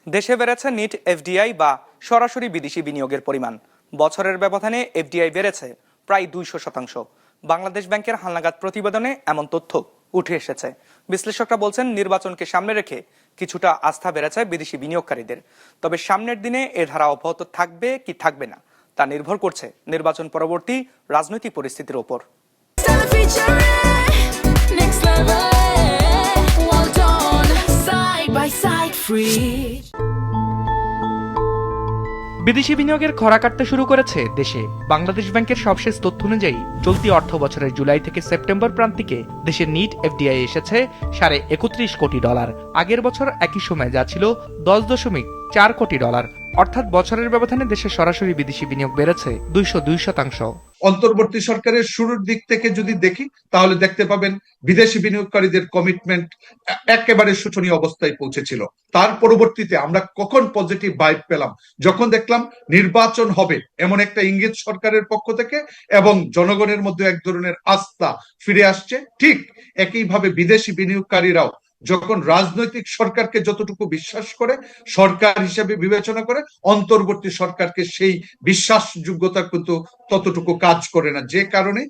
দেশে বেড়েছে NEET FDI বা সরাসরি বিদেশি বিনিয়োগের পরিমাণ। বছরের ব্যবধানে এফডিআই বেড়েছে প্রায় 200%। বাংলাদেশ ব্যাংকের হালনাগাদ প্রতিবেদনে এমন তথ্য উঠে এসেছে। বিশ্লেষকরা বলছেন, নির্বাচনকে সামনে রেখে কিছুটা আস্থা বেড়েছে বিদেশি বিনিয়োগকারীদের। তবে সামনের দিনে এ ধারা অব্যাহত থাকবে কি থাকবে না তা নির্ভর করছে নির্বাচন পরবর্তী রাজনৈতিক পরিস্থিতির ওপর। বিদেশি বিনিয়োগের খরা কাটতে শুরু করেছে দেশে। বাংলাদেশ ব্যাংকের সবশেষ তথ্য অনুযায়ী চলতি অর্থ বছরের জুলাই থেকে সেপ্টেম্বর প্রান্তিকে দেশে নিট এফডিআই এসেছে $31.3 কোটি। আগের বছর একই সময় যা ছিল $10.4 কোটি। অর্থাৎ বছরের ব্যবধানে দেশে সরাসরি বিদেশি বিনিয়োগ বেড়েছে 202%। অন্তর্বর্তী সরকারের শুরুর দিক থেকে যদি দেখি তাহলে দেখতে পাবেন বিদেশি বিনিয়োগকারীদের কমিটমেন্ট একেবারে শোচনীয় অবস্থায় পৌঁছেছিল। তার পরবর্তীতে আমরা কখন পজিটিভ ভাইব পেলাম, যখন দেখলাম নির্বাচন হবে এমন একটা ইঙ্গিত সরকারের পক্ষ থেকে এবং জনগণের মধ্যে এক ধরনের আস্থা ফিরে আসছে। ঠিক একইভাবে বিদেশি বিনিয়োগকারীরাও যখন রাজনৈতিক সরকারকে যতটুকু বিশ্বাস করে, সরকার হিসেবে বিবেচনা করে, অন্তর্বর্তী সরকারকে সেই বিশ্বাসযোগ্যতা কিন্তু ততটুকু কাজ করে না, যে কারণে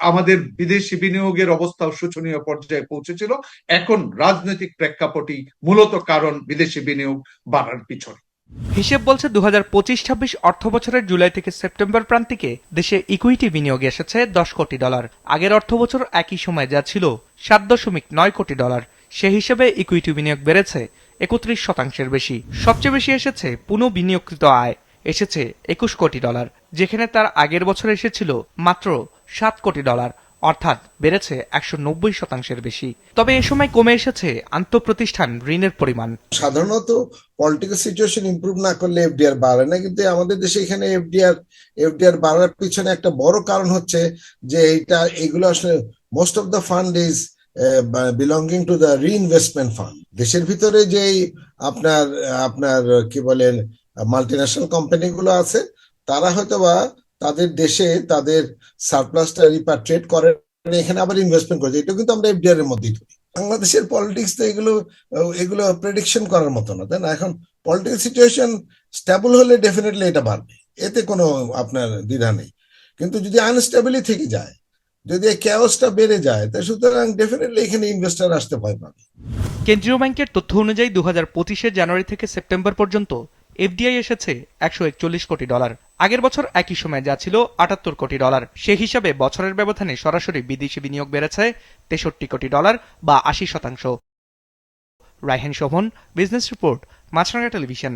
আমাদের বিদেশি বিনিয়োগের অবস্থাও শোচনীয় পর্যায়ে পৌঁছেছিল। এখন রাজনৈতিক প্রেক্ষাপটই মূলত কারণ বিদেশি বিনিয়োগ বাড়ার পিছনে। হিসেব বলছে 2025-26 অর্থ বছরের জুলাই থেকে সেপ্টেম্বর প্রান্তিকে দেশে ইকুইটি বিনিয়োগ এসেছে $10 কোটি। আগের অর্থ বছর একই সময় যা ছিল $7.9 কোটি। সে হিসেবে ইকুইটি বিনিয়োগ বেড়েছে 31%-এর বেশি। সবচেয়ে বেশি এসেছে পুনঃবিনিয়োগকৃত আয়, এসেছে $21 কোটি, যেখানে তার আগের বছর এসেছিল মাত্র $7 কোটি, অর্থাৎ বেড়েছে 190%-এর বেশি। তবে এ সময় কমে এসেছে আন্তঃপ্রতিষ্ঠান ঋণের পরিমাণ। সাধারণত পলিটিক্যাল সিচুয়েশন ইমপ্রুভ না করলে এফডিআর বাড়ে না, কিন্তু আমাদের দেশে এখানে এফডিআর বাড়ার পিছনে একটা বড় কারণ হচ্ছে যে এগুলো আসলে most of the fund is belonging to the reinvestment fund. দেশের ভিতরে যে আপনার আপনার কি বলেন মাল্টিন্যাশনাল কোম্পানিগুলো আছে, তারা হয়তোবা তাদের দেশে তাদের সারপ্লাসটা রিপাট্রিয়েট করে এখানে আবার ইনভেস্টমেন্ট করে। এটা কিন্তু আমরা এফডিআর এর মধ্যেই ধরি। বাংলাদেশের পলিটিক্স তো এগুলো প্রেডিকশন করার মতো না, তাই না? এখন পলিটিক্যাল সিচুয়েশন স্টেবল হলে ডেফিনেটলি এটা বাড়বে, এতে কোনো আপনার দ্বিধা নেই। কিন্তু যদি আনস্টেবলি থেকে যায়, যদি ক্যাওসটা বেড়ে যায়, তা সুতরাং ডেফিনেটলি এখানে ইনভেস্টর আসতে ভয় পাবে। কেন্দ্রীয় ব্যাংকের তথ্য অনুযায়ী 2025-এর জানুয়ারি থেকে সেপ্টেম্বর পর্যন্ত এফডিআই এসেছে $141 কোটি। আগের বছর একই সময় যা ছিল $78 কোটি। সে হিসাবে বছরের ব্যবধানে সরাসরি বিদেশি বিনিয়োগ বেড়েছে $63 কোটি বা 80%। রায়হান শোভন, বিজনেস রিপোর্ট, মাছরাঙা টেলিভিশন।